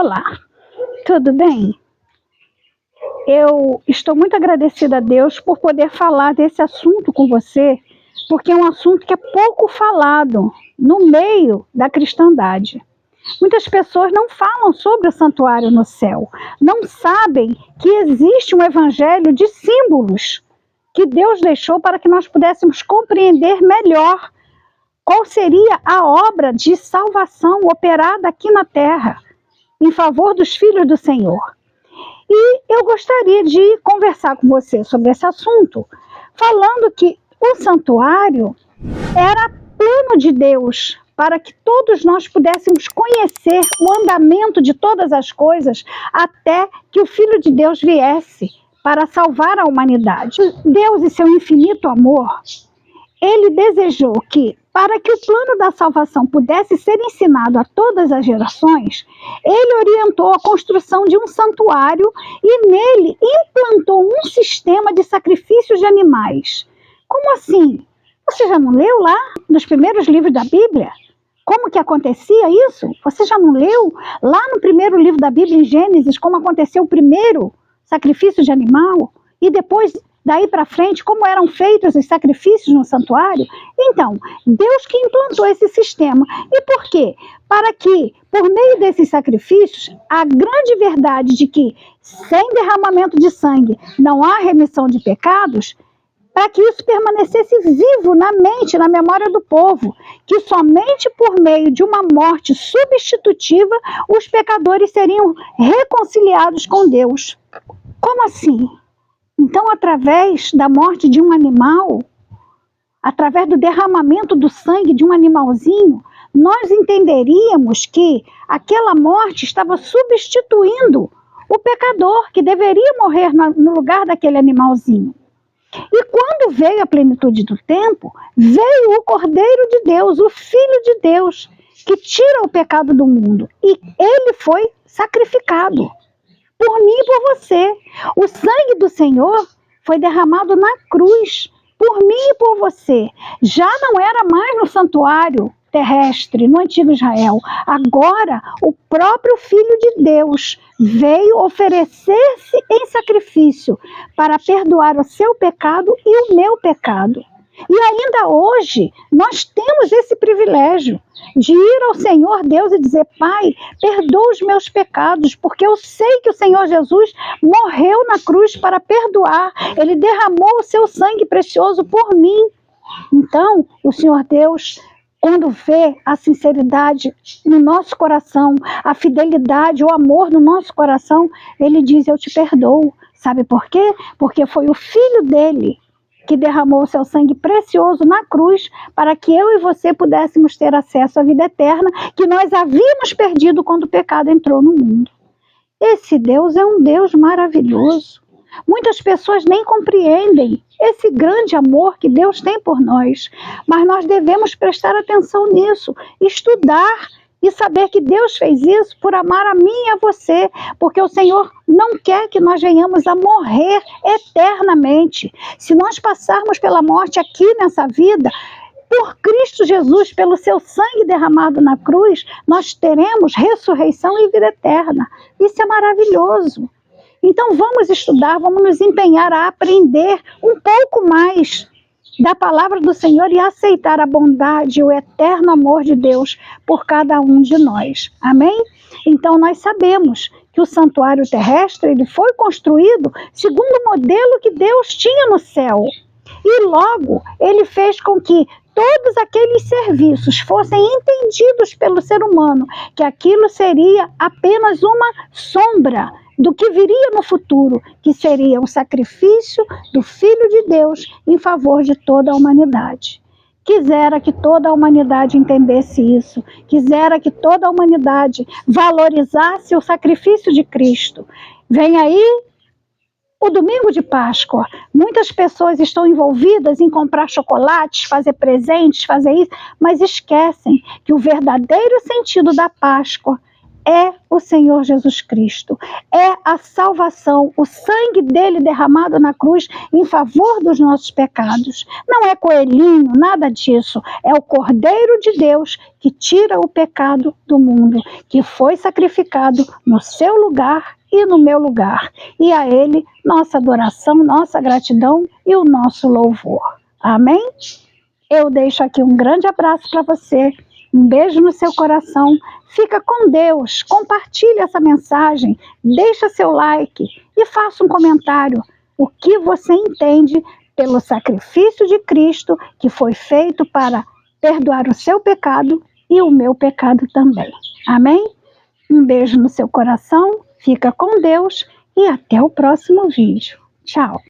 Olá, tudo bem? Eu estou muito agradecida a Deus por poder falar desse assunto com você, porque é um assunto que é pouco falado no meio da cristandade. Muitas pessoas não falam sobre o santuário no céu, não sabem que existe um evangelho de símbolos que Deus deixou para que nós pudéssemos compreender melhor qual seria a obra de salvação operada aqui na terra em favor dos filhos do Senhor. E eu gostaria de conversar com você sobre esse assunto, falando que o santuário era plano de Deus para que todos nós pudéssemos conhecer o andamento de todas as coisas até que o Filho de Deus viesse para salvar a humanidade. Deus, em seu infinito amor, ele desejou que, para que o plano da salvação pudesse ser ensinado a todas as gerações, ele orientou a construção de um santuário e nele implantou um sistema de sacrifícios de animais. Como assim? Você já não leu lá nos primeiros livros da Bíblia? Como que acontecia isso? Você já não leu lá no primeiro livro da Bíblia, em Gênesis, como aconteceu o primeiro sacrifício de animal? E depois, daí para frente, como eram feitos os sacrifícios no santuário? Então, Deus que implantou esse sistema. E por quê? Para que, por meio desses sacrifícios, a grande verdade de que sem derramamento de sangue não há remissão de pecados, para que isso permanecesse vivo na mente, na memória do povo, que somente por meio de uma morte substitutiva os pecadores seriam reconciliados com Deus. Como assim? Então, através da morte de um animal, através do derramamento do sangue de um animalzinho, nós entenderíamos que aquela morte estava substituindo o pecador que deveria morrer no lugar daquele animalzinho. E quando veio a plenitude do tempo, veio o Cordeiro de Deus, o Filho de Deus, que tira o pecado do mundo. E ele foi sacrificado por mim e por você. O sangue do Senhor foi derramado na cruz, por mim e por você. Já não era mais no santuário terrestre, no antigo Israel. Agora, o próprio Filho de Deus veio oferecer-se em sacrifício para perdoar o seu pecado e o meu pecado. E ainda hoje, nós temos esse privilégio de ir ao Senhor Deus e dizer: Pai, perdoa os meus pecados, porque eu sei que o Senhor Jesus morreu na cruz para perdoar. Ele derramou o seu sangue precioso por mim. Então, o Senhor Deus, quando vê a sinceridade no nosso coração, a fidelidade, o amor no nosso coração, ele diz: eu te perdoo. Sabe por quê? Porque foi o Filho dele que derramou o seu sangue precioso na cruz para que eu e você pudéssemos ter acesso à vida eterna que nós havíamos perdido quando o pecado entrou no mundo. Esse Deus é um Deus maravilhoso. Muitas pessoas nem compreendem esse grande amor que Deus tem por nós, mas nós devemos prestar atenção nisso, estudar e saber que Deus fez isso por amar a mim e a você, porque o Senhor não quer que nós venhamos a morrer eternamente. Se nós passarmos pela morte aqui nessa vida, por Cristo Jesus, pelo seu sangue derramado na cruz, nós teremos ressurreição e vida eterna. Isso é maravilhoso. Então vamos estudar, vamos nos empenhar a aprender um pouco mais da palavra do Senhor e aceitar a bondade e o eterno amor de Deus por cada um de nós. Amém? Então nós sabemos que o santuário terrestre ele foi construído segundo o modelo que Deus tinha no céu. E logo ele fez com que todos aqueles serviços fossem entendidos pelo ser humano, que aquilo seria apenas uma sombra do que viria no futuro, que seria o sacrifício do Filho de Deus em favor de toda a humanidade. Quisera que toda a humanidade entendesse isso, quisera que toda a humanidade valorizasse o sacrifício de Cristo. Vem aí o domingo de Páscoa. Muitas pessoas estão envolvidas em comprar chocolates, fazer presentes, fazer isso, mas esquecem que o verdadeiro sentido da Páscoa é o Senhor Jesus Cristo, é a salvação, o sangue dele derramado na cruz em favor dos nossos pecados. Não é coelhinho, nada disso. É o Cordeiro de Deus que tira o pecado do mundo, que foi sacrificado no seu lugar e no meu lugar. E a ele, nossa adoração, nossa gratidão e o nosso louvor. Amém? Eu deixo aqui um grande abraço para você, um beijo no seu coração. Fica com Deus, compartilhe essa mensagem, deixa seu like e faça um comentário. O que você entende pelo sacrifício de Cristo que foi feito para perdoar o seu pecado e o meu pecado também. Amém? Um beijo no seu coração, fica com Deus e até o próximo vídeo. Tchau!